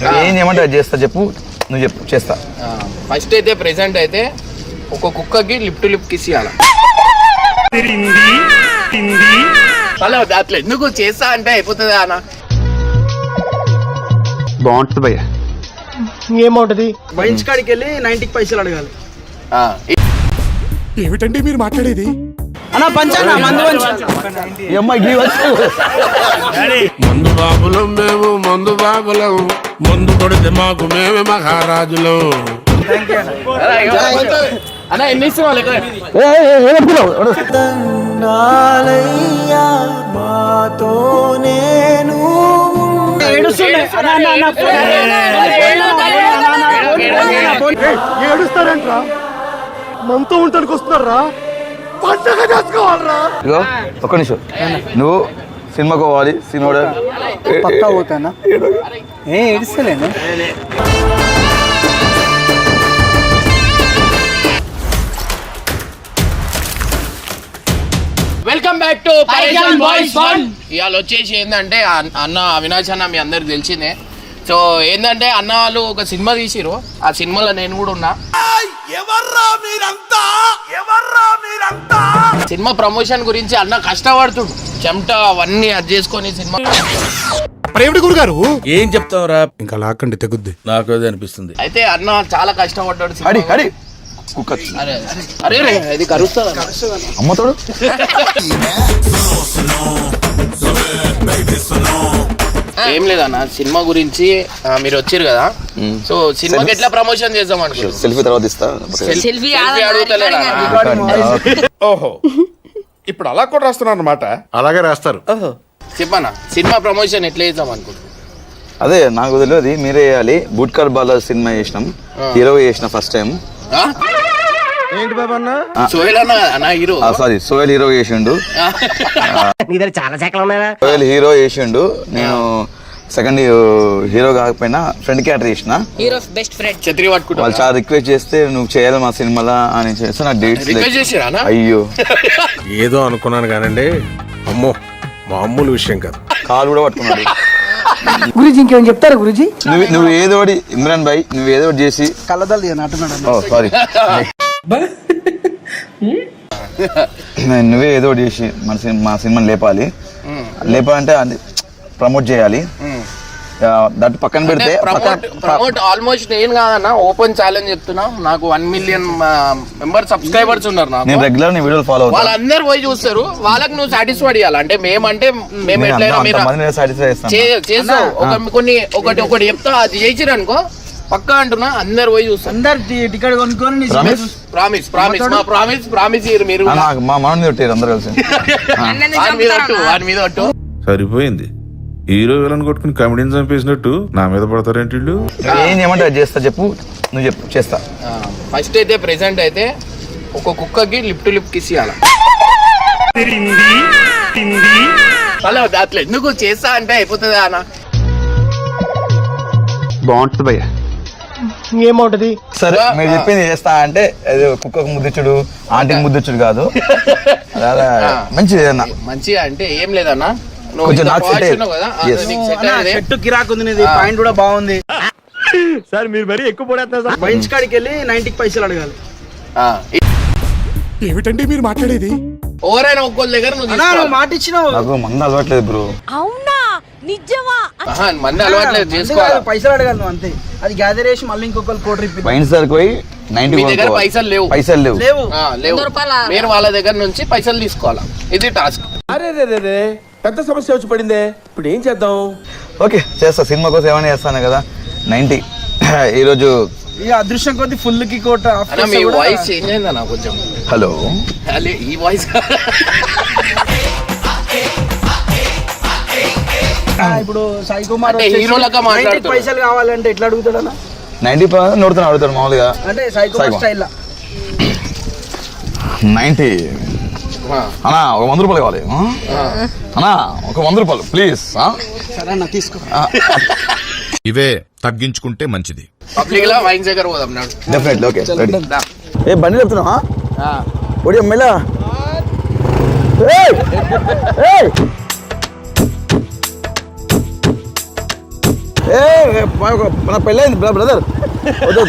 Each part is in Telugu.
ఏం చేయమంటే అది చేస్తా, చెప్పు నువ్వు చెప్పు చేస్తా. ఫస్ట్ అయితే ప్రెసెంట్ అయితే ఒక కుక్కకి లిప్ టు లిప్ కిస్ ఇవ్వాలి. అలా అట్లా ఎందుకు చేస్తా అంటే అయిపోతుంది అన్న. బాగుంటుంది భయ్య. ఏమవుతుంది బైన్స్ కాడికి వెళ్ళి 90కి పైసలు అడగాలి. ఏమిటండి మీరు మాట్లాడేది? అన్న పంచానా మందు మందు బాబులం మేము, మందు బాబులం, మందు కొడితే మాకు మేమే మహారాజులం. అన్న ఎన్ని ఇస్తున్నావు? ఏడుస్తారంట్రా? మనతో ఉండడానికి వస్తున్నారా? పండగ చేసుకోవాలరా? ఇగో ఒక్క నిమిషం, నువ్వు సినిమాకి పోవాలి. సినిమా పక్కా పోతానా? ఏడుస్తలేను. Welcome back to Paijan boys fun. ఇవాళ వచ్చేసి ఏంటంటే అన్న అవినాష్ అన్న మీ అందరికి తెలిసిందే. సో ఏంటంటే అన్న వాళ్ళు ఒక సినిమా తీసిరు, ఆ సినిమాలో నేను కూడా ఉన్నా. సినిమా ప్రమోషన్ గురించి అన్న కష్టపడుతుడు, చెమట అవన్నీ అది చేసుకొని సినిమా. ప్రేమిడి గురు గారు ఏం చెప్తావురా? ఇంకా లాక్కండి తెగుద్ది. నాకు అదే అనిపిస్తుంది. అయితే అన్న చాలా కష్టపడ్డాడు సినిమా. హరి హరి కుక్క అరే అరే రే ఇది కరుస్తుంది అమ్మతోడు. ఏం లేదన్న సినిమా గురించి మీరు వచ్చారు కదా, సో సినిమాకి ఎట్లా ప్రమోషన్ చేద్దాం అనుకో. సెల్ఫీ తర్వాత ఇస్తా. సెల్ఫీ అడుగుతలేదా? ఓహో, ఇప్పుడు అలా కూడా రాస్తున్నారు అన్నమాట. అలాగే రాస్తారు. చెప్పన్నా సినిమా ప్రమోషన్ ఎట్లా చేద్దాం అనుకుంటున్నా? అదే నాకు తెలియదు, మీరే వేయాలి. బూట్కర్ బాల సినిమా చేసినాం, హీరో చేసిన ఫస్ట్ టైం. ఏంటి బాబా అన్న? సోహెల్ అన్న అన్న హీరో. సారీ, సోహెల్ హీరో చేసిండు. చాలా శాఖలు ఉన్నాయా? సోహెల్ హీరో చేసిండు, నేను సెకండ్ హీరో కాకపోయినా ఫ్రెండ్ క్యారెక్టర్ చేసిన. Hero best friend. ఛత్రి పట్టుకుంటా. వాళ్ళు చాలా రిక్వెస్ట్ చేస్తే నువ్వు చేయాలి మా సినిమాలో అని చేస్తే నాకు డేట్స్ రిక్వెస్ట్ చేసిరా అన్న? అయ్యో ఏదో అనుకున్నాను కానండి, అమ్మో మామూలు విషయం కాదు. కాలు కూడా పట్టుకున్నాడు. గురుజీ ఇంకేం చెప్తారా గురుజీ? నువ్వు ఏదో ఒకటి ఇమ్రాన్ భాయ్, నువ్వు ఏదో ఒకటి చేసి కళ్ళదల్లి అంటున్నాడు. ఓ సారీ, నువ్వే ఏదో ఒకటి చేసి మా సినిమాని లేపాలంటే అది ప్రమోట్ చేయాలి. దట్ పక్కన పెడితే ప్రమోట్ ఆల్మోస్ట్ నేను కాదన్న, ఓపెన్ ఛాలెంజ్ చెప్తున్నా. నాకు 1 మిలియన్ మెంబర్ సబ్స్క్రైబర్స్ ఉన్నారు నాకు. నేను రెగ్యులర్ నీ వీడియోలు ఫాలో అవుతాను. వాళ్ళందరూ పోయి చూస్తారు, వాళ్ళకి నువ్వు సాటిస్ఫైడ్ చేయాలి. అంటే మేము ఎట్లయినా మీరు చేస్తావు ఒకటి చెప్తా, అది చేసిరు అనుకో పక్కా అంటున్నా, అందరు పోయి చూస్తారు. అందరు టికెట్ కొనుక్కొని ప్రామిస్ మీరు మా మనని కొట్టారు అందరు కలిసి. వాడి మీద ఒట్టు. సరిపోయింది, హీరో విలన్ కొట్టుకుని కమెడీని చంపేసినట్టు నా మీద పడతారేంటి వీళ్ళు? ఏం చేయమంటే అది చేస్తా, చెప్పు నువ్వు చెప్పు చేస్తా. ఫస్ట్ అయితే ప్రెసెంట్ అయితే ఒక కుక్కకి లిప్ టు లిప్ కిస్ ఇవ్వాలి. అలా అట్లా ఎందుకు చేస్తా అంటే అయిపోతుంది అన్న. బాగుంటుంది భయ్య. ఏమవుతుంది? సరే మీరు చెప్పింది చేస్తా అంటే అది కుక్కకు ముద్దిచ్చుడు, ఆంటీకి ముద్దిచ్చుడు కాదు. మంచిది అన్న. మంచిగా అంటే ఏం లేదన్నా, కొంచెం నాకు సెట్ చెట్టు కిరాక్ ఉంది, పాయింట్ కూడా బాగుంది సార్. మీరు మరీ ఎక్కువ పడేస్తున్నారు సార్. బైన్స్ కాడికి వెళ్ళి 90కి పైసలు అడగాలి. ఏమిటండి మీరు మాట్లాడేది? ఎవరైనా ఒక్కొక్క దగ్గర నువ్వు మాట ఇచ్చినావు. నాకు మంద అలవాట్లేదు బ్రో. అవునా నిజమా? మంది అలవాట్లేదు, చేసుకోవాలి. పైసలు అడగాలి నువ్వు అంతే. అది గ్యాదర్ చేసి మళ్ళీ ఇంకొకరు కోటి రిపీట్. వైన్స్ దగ్గరికి పోయి 90 మీ దగ్గర పైసలు లేవు. లేవు. మీరు వాళ్ళ దగ్గర నుంచి పైసలు తీసుకోవాలా, ఇది టాస్క్. అరే రే పెద్ద సమస్య వచ్చి పడిందే, ఇప్పుడు ఏం చేద్దాం? ఓకే చేస్తా, సినిమా కోసం ఏమైనా చేస్తాను కదా. 90 ఈరోజు ఇక అదృష్టం కొద్ది ఫుల్ కి కోట. మీ వాయిస్ చేంజ్ అయిందన్నా కొంచెం. హలో ఈ వాయిస్ ఇప్పుడు సాయి కుమార్ హీరోలక మాట్లాడుతాడు. పైసలు కావాలంటే ఎట్లా అడుగుతాడన్నా? 90 నోడుతాను అడుగుతాడు మామూలుగా. అంటే సాయి కుమార్ స్టైల్ 90 అన్నా ఒక 100 రూపాయలు కావాలి అన్నా, ఒక 100 రూపాయలు ప్లీజ్. సరే అన్న తీసుకో. ఇవే తగ్గించుకుంటే మంచిది. పబ్లిక్ లో వైన్స్ దగ్గర పోదాం. Definitely okay ready. ఏ బండి చెప్తున్నా ఒడి అమ్మాయిలా మన పెళ్ళైంది బ్రదర్, వద్దు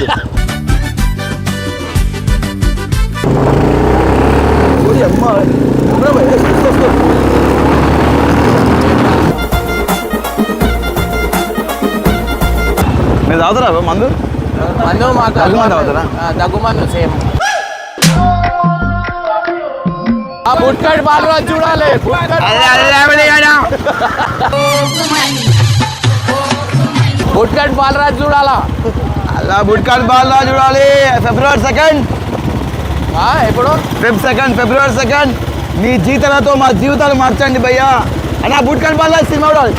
అమ్మ. మీరు తాగుతారా మందు? మందు మాకు దగ్గుమందు తాగుతారా? దగ్గుమందు సేమ్. ఆ బుట్కట్ బాలరాజు చూడాలి. బుట్కట్ బాలరాజు చూడాలా? అలా బుట్కాట్ బాల్ చూడాలి. ఫిబ్రవరి 2 ఎప్పుడు? ఫిబ్రవరి 2 మీ జీతాలతో మా జీవితాలు మార్చండి భయ్యా. అలా బుట్కాట్ బాల్ సినిమా చూడాలి.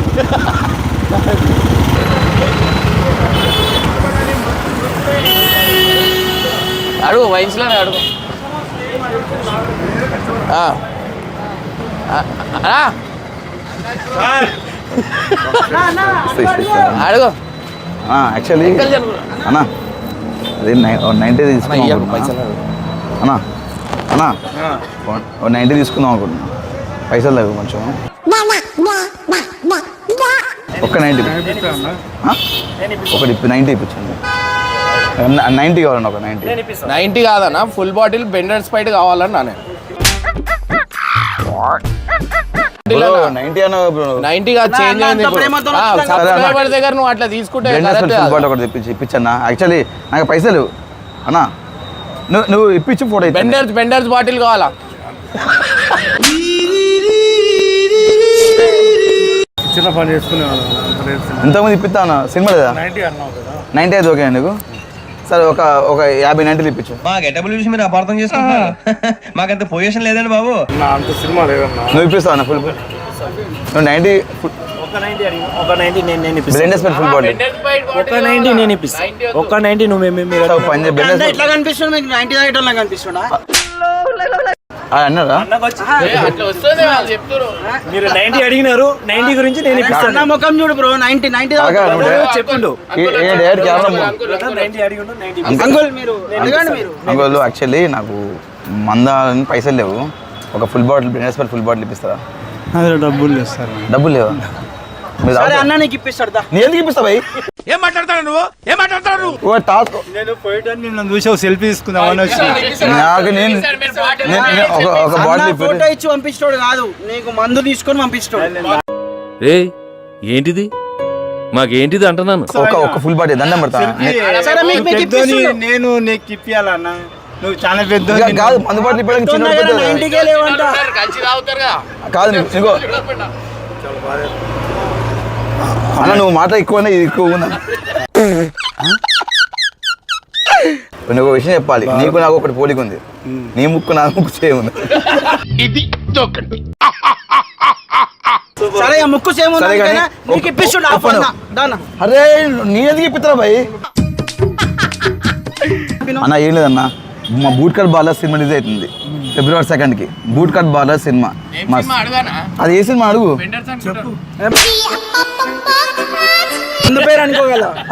అడుగు వయసులోనే అడుగు. అడుగు. యాక్చువల్లీ అన్నా అదే 90 తీసుకున్నాం అన్నా. అన్నా 90 తీసుకుందాం అనుకుంటున్నా. పైసలు లేవు కొంచెం. ఒక్క 90 ఒకటి 90 ఇప్పించండి. 90 కావాలన్నా, ఒక 90 కాదన్నా, ఫుల్ బాటిల్ బెండర్ స్పైట్ కావాలన్నా నేను. 90 అన్న 90 కాదు, చేంజ్ అయింది ఇప్పుడు. సబ్స్క్రైబర్ దగ్గర నువ్వు అట్లా తీసుకుంటే ఫుల్ బాటిల్ ఒకటి ఇప్పించన్నా. యాక్చువల్లీ నాకు పైసలు అన్నా, నువ్వు ఇప్పించి ఫోటో బెండర్స్ బాటిల్ కావాలా? చిన్న పని చేసుకునే ఇంతకుముందు ఇప్పిస్తా అన్న. సినిమా లేదా? 90 అయితే ఓకే నీకు? సరే ఒక 50 90 ఇప్పించు. మా గెటబుల్ చూసి మీరు అపార్థం చేసుకుంటున్నారు. మాకంత పొజిషన్ లేదండి బాబు. నా అంత సినిమా లేదన్నా. నువ్వు ఇప్పిస్తావు అన్న ఫుల్? నువ్వు 90 నేను బ్లెండర్స్ ఫుల్ బాటిల్ ఒక 90 నేను ఇప్పిస్తాను. ఒక 90 నువ్వు ఎట్లా కనిపిస్తుంది మీకు? 90 దాకా కనిపిస్తున్నా అన్నారా? మీరు 90 అడిగినారు. 90 గురించి నేను ఇప్పిస్తాను. నా ముఖం చూడు బ్రో. 90 చెప్పిండు. అంకుల్ యాక్చువల్లీ నాకు మందాలని పైసలు లేవు. ఒక full bottle Blenders full bottle ఇప్పిస్తారా? డబ్బులు ఇస్తారు. డబ్బులు లేవా? అన్న నీకు ఇప్పిస్తాడు. నేను ఎందుకు ఇప్పిస్తా భయ్? ఏం మాట్లాడతాడు నువ్వు? టాస్క్ నేను పోయేటాన్ని నన్ను చూసావు, సెల్ఫీ తీసుకుందామని వచ్చి నాకు నేను ఒక బాటిల్ ఫోటో ఇచ్చి పంపిస్తాడు కాదు, నీకు మందు తీసుకొని పంపిస్తాడు. ఏంటిది మాకేంటిది అంటున్నాను. ఒక ఫుల్ బాటిల్ దండం పడతా. నేను నీకు ఇప్పియాలన్న. నువ్వు చాలా పెద్ద కాదు, మందు బాటిల్ ఇప్పటికి చిన్న కాదు. నీకో అన్న నువ్వు మాట ఎక్కువనే ఇది ఎక్కువ ఉందా? ఒక విషయం చెప్పాలి. నీకు నాకు ఒకటి పోలిక ఉంది. నీ ముక్కు నా ముక్కు సేమ్ ఉంది. ముక్కు సేమ్ సరే కానీ అరే నీ ఎందుకు ఇప్పిస్తారా భయ్? అన్న ఏం లేదన్నా, మా బూట్ కట్ బాలర్ సినిమా రిలీజ్ అవుతుంది ఫిబ్రవరి 2 బూట్ కట్ బాలర్ సినిమా. అది ఏ సినిమా అడుగు?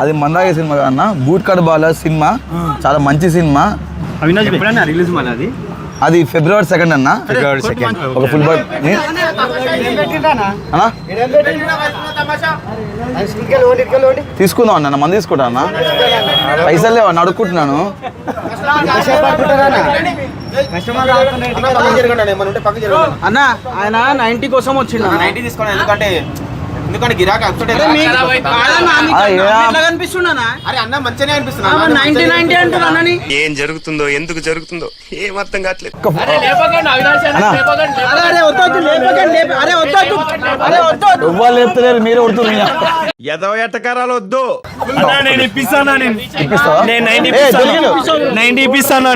అది మందాగే సినిమా అన్న. బూట్ కట్ బాలర్ సినిమా చాలా మంచి సినిమా. రిలీజ్ అది ఫిబ్రవరి 2 అన్న. ఒక ఫుల్ బాల్ తీసుకుందాం అన్న. మంది తీసుకుంటా అన్న. పైసలు లేవు అన్న, అడుక్కుంటున్నాను. అన్న ఆయన 90 కోసం వచ్చిండు. 90 తీసుకోండి. ఎందుకంటే గిరాకీ కనిపిస్తున్నా. అరే అన్న మంచిగానే అనిపిస్తున్నా. 90 అంటున్నానని ఏం జరుగుతుందో ఎందుకు జరుగుతుందో ఏం అర్థం కావట్లేదు. ఎవ్వరు లేపుతలేరు, మీరే కొడుతున్నారు. ఎదవ ఎట్టకారాలు వద్దు. నేను ఇప్పిస్తాను. ఇప్పిస్తావా? 90 ఇప్పిస్తాను.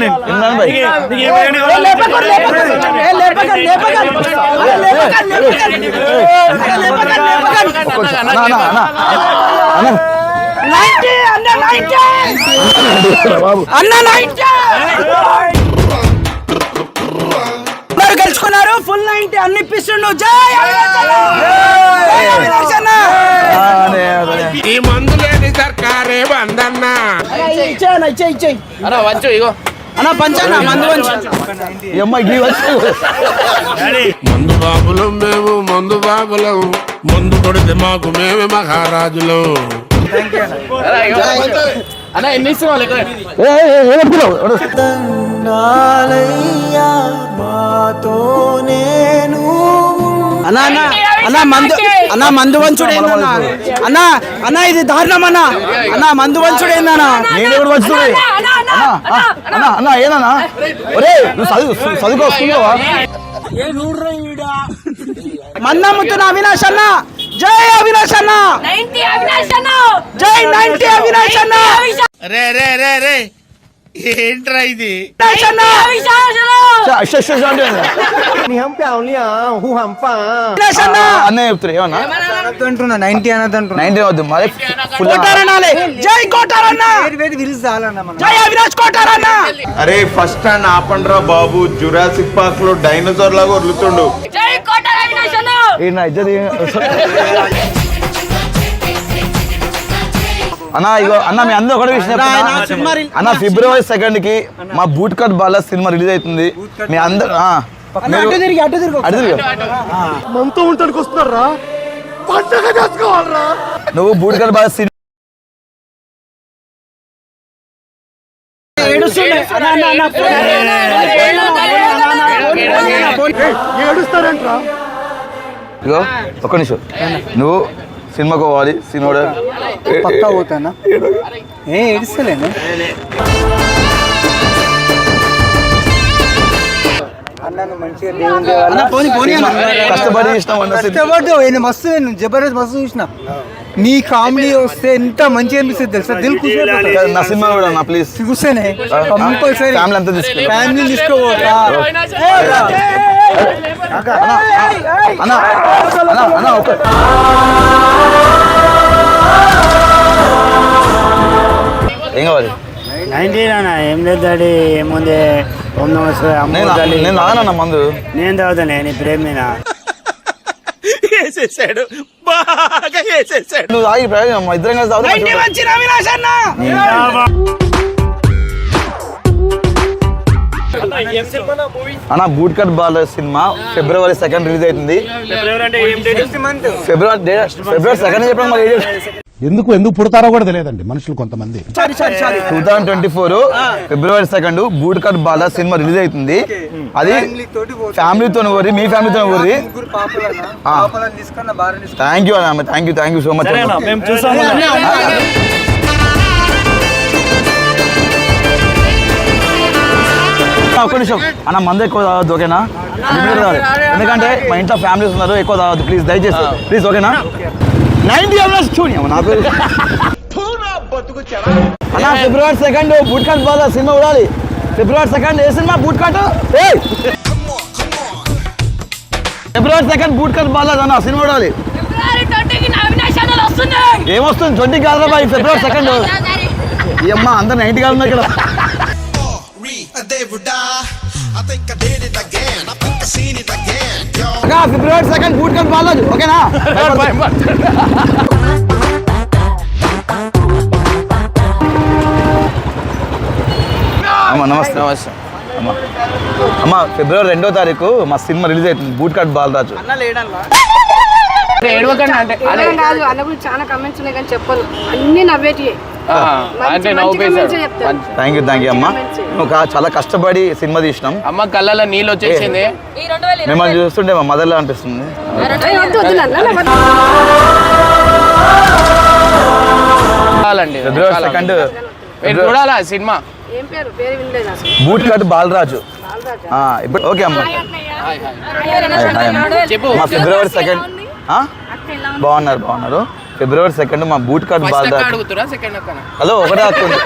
గెలుచుకున్నారు. ఫుల్ 90 అన్ని ఇప్పిస్తుండు. ఈ మందు లేని సర్కారే బందన్నా. ఇచ్చేయి అన్న వంచు ఇగో అన్న పంచన్నా మందు మందు బాబులం మేము, మందు బాబులం. మందు కొడితే మాకు మేమే మహారాజులం. అన్న ఎన్ని ఇస్తున్నావు లెక్క? అన్నా అన్నా అన్నా మందు వంచుడేందన్నా అన్నా అన్నా ఇది దారుణం అన్నా మందు వంచుడేందన్నా నేను ఎవరు వచ్చి అన్న ఏనా ఒరే నువ్వు చదువుకోవా మన్నమ్ముతున్న అవినాష్ అన్న జై అవినాష్ అన్న జై 90 అవినాష్ అన్న రే రే రే రే ఏంట్రా ఇది? అవినాష్ అన్న అవినాష్ అన్న అన్నయ్య చెప్తారు ఏమన్నా అంటున్నా 90 అన్నదంటున్నా 90 వద్దు మరి ఫుల్ కోటారనాలే జై కోటారన్న జై అవినాష్ కోటారన్న అరే ఫస్ట్ స్టాండ్ ఆపండ్రా బాబు, జురాసిక్ పార్క్ లో డైనోసార్ లాగా వదులుతుండు. అన్న ఇగో అన్న మీ అందరూ ఒకటే విషయం చెప్తున్నా. అన్న ఫిబ్రవరి 2 కి మా బూట్ కట్ బాల సినిమా రిలీజ్ అవుతుంది. మీ అందరు అటు తిరిగి మనతో ఉండడానికి వస్తున్నారా పండగ చేసుకోవాలరా నువ్వు బూట్ కట్ బాల సినిమా ఏడుస్తారంట్రా ఇగో ఒక్క నిమిషం నువ్వు సినిమాకి పోవాలి సినిమా పక్కా పోతానా ఏడుస్తలేను కష్టపడి ఇష్టం మస్తు జబర్దస్త్ మస్తు చూసిన నీ కామెడీ వస్తే ఎంత మంచిగా అనిపిస్తుంది తెలుసా దిల్ ఖుషి నా సినిమా కూడా అన్న ప్లీజ్ చూస్తేనే కంపల్సరీ ఫ్యామిలీ అంతా తీసుకెళ్ళి ఫ్యామిలీ తీసుకోపోతా అన్న అన్న అన్న ఒక ఏం కావాలి 90 ఏం లేదు డాడీ ఏముంది ఓం నమః శివాయ నేను తాగనన్న మందు నేను తాగుతానే నీ ప్రేమేనా వేసేసాడు, బాగా వేసేసాడు. నువ్వు తాగి ప్రయోజనం మా ఇద్దరం కలిసి అన్న బూట్ కట్ బాల్ సినిమా ఫిబ్రవరి 2 రిలీజ్ అవుతుంది. ఫిబ్రవరి 2 చెప్పడం మరి ఎందుకు పుడతారో కూడా తెలియదండి మనుషులు కొంతమంది 2024 ఫిబ్రవరి 2 బూట్ కట్ బాల సినిమా రిలీజ్ అవుతుంది. అది ఫ్యామిలీతో ఊరి మీ ఫ్యామిలీతో ఊరి థ్యాంక్ యూ అన్న థ్యాంక్ యూ సో మచ్. ఒక్క నిమిషం అన్న మందు ఎక్కువ తాగద్దు ఓకేనా, ఎందుకంటే మా ఇంట్లో ఫ్యామిలీస్ ఉన్నారు, ఎక్కువ తాగద్దు ప్లీజ్ దయచేసి ప్లీజ్ ఓకేనా. 90 అవర్స్ చూడు నాకు అన్న ఫిబ్రవరి 2 బూట్ కట్ బాల సినిమా చూడాలి. ఫిబ్రవరి 2 ఏ సినిమా బూట్ కట్ ఫిబ్రవరి 2 బూట్ కట్ బాల అన్న సినిమా చూడాలి. ఏమొస్తుంది 20 కాదు బాయ్ ఫిబ్రవరి 2 ఈ అమ్మ అందరు 90 కాదు ఇక్కడ. ఫిబ్రవరి 2 బూట్ కట్ బాల ఓకేనా. అమ్మ నమస్తే అమ్మ ఫిబ్రవరి 2వ తారీఖు మా సినిమా రిలీజ్ అవుతుంది బూట్ కట్ బాలరాజు. చాలా కమెంట్స్ ఉన్నాయి కానీ చెప్పను, అన్ని నవ్వేటి. థ్యాంక్ యూ అమ్మ, నువ్వు చాలా కష్టపడి సినిమా తీసినాం. అమ్మ కళ్ళలో నీళ్ళు వచ్చేసింది, మిమ్మల్ని చూస్తుంటే మా మదర్లా అనిపిస్తుంది. ఫిబ్రవరి 2 చూడాలా సినిమా బూట్ కట్ బాలరాజు. ఇప్పుడు ఓకే అమ్మ చెప్పు. మా ఫిబ్రవరి 2 బాగున్నారు ఫిబ్రవరి 2 మా బూట్ కట్ బాలరాజు. హలో ఒకటే వస్తుంది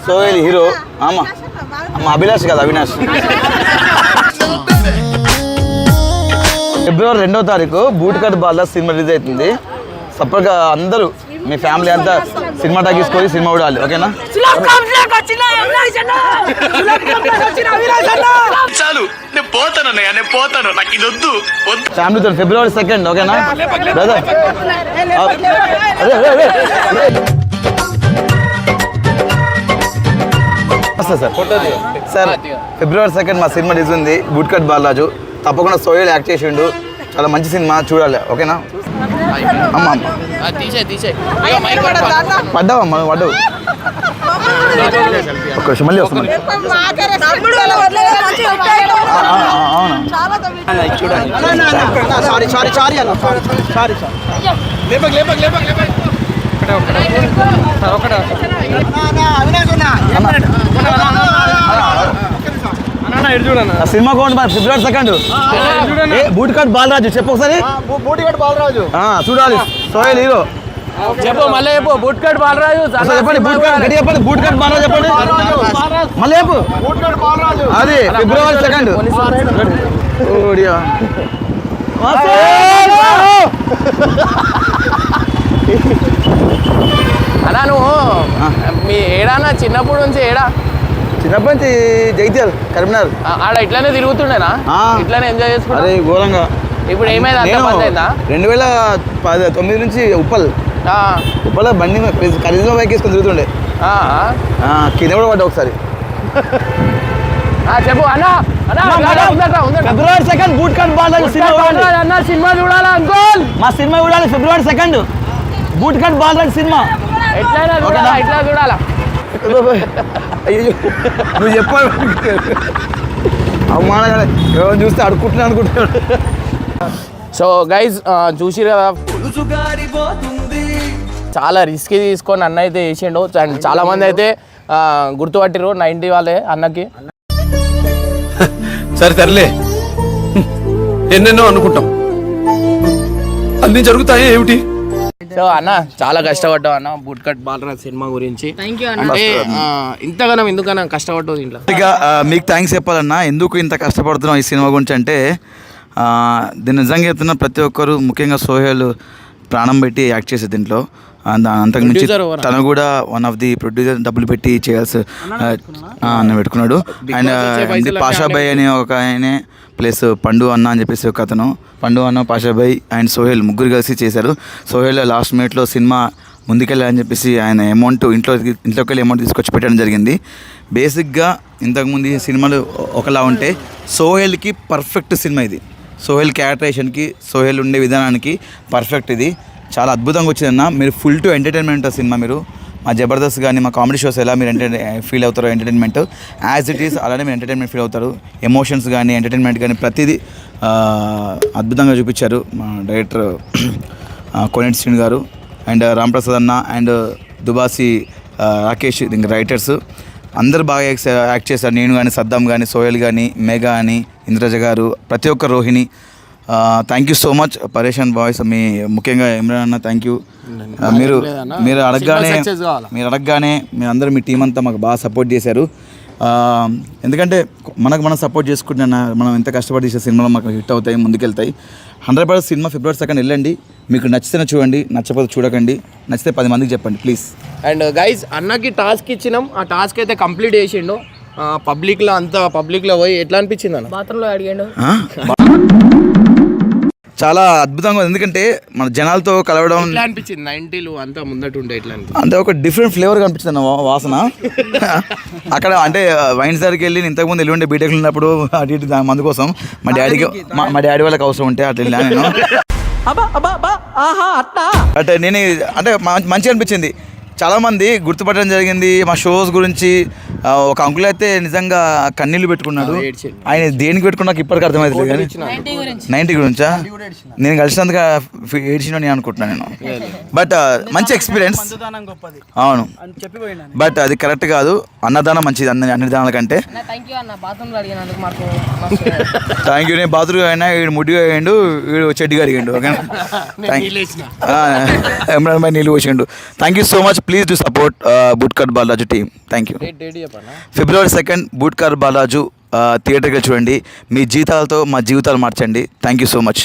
సోహెల్ హీరో. అమ్మ అభిలాష్ కదా అవినాష్. ఫిబ్రవరి 2వ తారీఖు boot cut Balaraju cinema release అవుతుంది. సపరేట్గా అందరూ మీ ఫ్యామిలీ అంతా సినిమా టాకీస్కొని సినిమా చూడాలి ఓకేనా. చాలు నేను పోతాను, నాకు ఇది వద్దు. ఫ్యామిలీతో ఫిబ్రవరి 2 ఓకేనా బ్రదర్. సార్ ఫిబ్రవరి 2 మా సినిమా రిలీజ్ ఉంది బూట్ కట్ బాలరాజు. తప్పకుండా సోహెల్ యాక్ట్ చేసిండు, చాలా మంచి సినిమా చూడాలి ఓకేనా. అమ్మ తీసే పడ్డావమ్మా పడ్డావు ఒక్క నిమిషం మళ్ళీ వస్తాం సారీ అన్న సారీ సినిమా కోండి ఫిబ్రవరి 2 బూట్ కట్ బాలరాజు చెప్పు ఒకసారి బూటిగడ్ బాలరాజు చూడాలి సోహెల్ హీరో చెప్పు మళ్ళీ చెప్పు బూట్ కట్ బాలరాజు చెప్పండి బూట్ కట్ గట్టి చెప్పండి బూట్ కట్ బాలరాజు చెప్పండి మళ్ళీ చెప్పు బూటిగడ్ బాలరాజు అది ఫిబ్రవరి 2 అన్నా నువ్వు మీ ఏడానా చిన్నప్పటి నుంచి చిన్నప్పటి నుంచి జగిత్యాల కరీంనగర్ ఆడ ఇట్లానే తిరుగుతుండేనా ఇట్లానే ఎంజాయ్ చేసుకున్నా అరే ఘోరంగా ఇప్పుడు ఏమైంది అంత బంద్ అయిందా 2009 నుంచి ఉప్పల్ బండి కరీంలో బైక్ వేసుకొని తిరుగుతుండే కింద కూడా పడ్డా ఒకసారి చెప్పు అన్నా ఫిబ్రవరి 2 బూట్ కట్ బాలరాజు అన్న సినిమా చూడాలా అంకుల్ మా సినిమా చూడాలి ఫిబ్రవరి 2 బూట్ కట్ బాలరాజు సినిమా ఎట్లా చూడాలా అయ్యో నువ్వు చెప్పావు అవమానంగా ఎవరు చూస్తే అనుకుంటున్నాడు సో గైజ్ చూసి కదా చాలా రిస్క్ తీసుకొని అన్న అయితే చేసిండు అండ్ చాలా మంది అయితే గుర్తుపట్టిరు 90 వాళ్ళే అన్నకి సరే తరలే ఎన్నెన్నో అనుకుంటాం అన్ని జరుగుతాయి ఏమిటి. సో అన్న చాలా కష్టపడ్డావు అన్న బూట్ కట్ బాలరాజ్ సినిమా గురించి అంటే ఇంతగానం ఎందుకన్నా కష్టపడ్డావు దీంట్లో ఇక మీకు థ్యాంక్స్ చెప్పాలన్నా ఎందుకు ఇంత కష్టపడుతున్నాం ఈ సినిమా గురించి అంటే దీన్ని నిజంగా చెప్తున్న ప్రతి ఒక్కరు ముఖ్యంగా సోహెల్ ప్రాణం పెట్టి యాక్ట్ చేసే దీంట్లో అంతకుమించి తను కూడా వన్ ఆఫ్ ది ప్రొడ్యూసర్ డబ్బులు పెట్టి చేయాల్సి అన్న పెట్టుకున్నాడు అండ్ పాషాబాయ్ అనే ఒక ఆయనే ప్లస్ పండు అన్న అని చెప్పేసి ఒక అతను పండు అన్న పాషాబాయ్ అండ్ సోహెల్ ముగ్గురు కలిసి చేశారు. సోహెల్ లాస్ట్ మినిట్లో సినిమా ముందుకెళ్ళాలని చెప్పేసి ఆయన అమౌంట్ ఇంట్లోకి వెళ్ళి అమౌంట్ తీసుకొచ్చి పెట్టడం జరిగింది. బేసిక్గా ఇంతకుముందు సినిమాలు ఒకలా ఉంటే సోహెల్కి పర్ఫెక్ట్ సినిమా ఇది. సోహెల్ క్యారెక్టరేషన్కి సోహెల్ ఉండే విధానానికి పర్ఫెక్ట్ ఇది. చాలా అద్భుతంగా వచ్చిందన్న. మీరు ఫుల్ టు ఎంటర్టైన్మెంట్ సినిమా. మీరు మా జబర్దస్త్ కానీ మా కామెడీ షోస్ ఎలా మీరు ఫీల్ అవుతారో ఎంటర్టైన్మెంట్ యాజ్ ఇట్ ఈస్ అలానే మీరు ఎంటర్టైన్మెంట్ ఫీల్ అవుతారు. ఎమోషన్స్ కానీ ఎంటర్టైన్మెంట్ కానీ ప్రతిదీ అద్భుతంగా చూపించారు మా డైరెక్టర్ కోనేటి శ్రీను గారు అండ్ రాంప్రసాద్ అన్న అండ్ దుబాసి రాకేష్ ఇంకా రైటర్స్ అందరు బాగా యాక్ట్ చేశారు. నేను కానీ సద్దాం కానీ సోహెల్ కానీ మేఘా అని ఇంద్రజ గారు ప్రతి ఒక్క Rohini thank you so much. పరేషాన్ బాయ్స్ మీ ముఖ్యంగా ఇమ్రాన్ అన్న థ్యాంక్ యూ. మీరు అడగగానే మీ అందరూ మీ టీం అంతా మాకు బాగా సపోర్ట్ చేశారు. ఎందుకంటే మనం సపోర్ట్ చేసుకుంటున్నా మనం ఎంత కష్టపడి చేసే సినిమాలో మాకు హిట్ అవుతాయి ముందుకెళ్తాయి. 100% సినిమా ఫిబ్రవరి 2 వెళ్ళండి. మీకు నచ్చితేనే చూడండి, నచ్చకపోతే చూడకండి. నచ్చితే 10 మందికి చెప్పండి ప్లీజ్. అండ్ గైజ్ అన్నకి టాస్క్ ఇచ్చినాం, ఆ టాస్క్ అయితే కంప్లీట్ చేసిండు. పబ్లిక్లో అంతా పబ్లిక్లో పోయి ఎట్లా అనిపించింది అన్న? బాత్రూంలో అడిగాడు. చాలా అద్భుతంగా ఉంది. ఎందుకంటే మన జనాలతో కలవడం ఎట్లా అనిపించింది? 90లు అంతా ముందటుండే ఎట్లా అనిపించింది? అంటే ఒక డిఫరెంట్ ఫ్లేవర్ కనిపించింది వాసన. అక్కడ అంటే వైన్స్ దగ్గరికి వెళ్ళి ఇంతకుముందు ఎల్లుండే బీటెక్లు ఉన్నప్పుడు అటు ఇటు మందు కోసం మా డాడీ వాళ్ళకి అవసరం ఉంటే అట్లా వెళ్ళా నేను. అంటే నేను అంటే మంచిగా అనిపించింది. చాలామంది గుర్తుపట్టడం జరిగింది మా షోస్ గురించి. ఒక అంకుల్ అయితే నిజంగా కన్నీళ్ళు పెట్టుకున్నాడు. ఆయన దేనికి పెట్టుకున్నా నాకు ఇప్పటికీ అర్థమవుతుంది కానీ 90 గురించా నేను కలిసినందుకు ఏడ్చినా నేను అనుకుంటున్నాను నేను. బట్ మంచి ఎక్స్పీరియన్స్. అవును బట్ అది కరెక్ట్ కాదు. అన్నదానం మంచిది అన్ని దానాల కంటే. Thank you. నేను బాత్రూమ్ అయినా వీడు ముడ్డిగా అయ్యిండు, వీడు చెడ్డిగా అడిగిండు. ఓకేనా ఇమ్రాన్ భాయ్ నీళ్ళు పోసిండు. Thank you so much. Please to support boot cut Balaraju team. Thank you. February 2 boot cut Balaraju థియేటర్కి చూడండి. మీ జీతాలతో మా జీవితాలు మార్చండి. Thank you so much.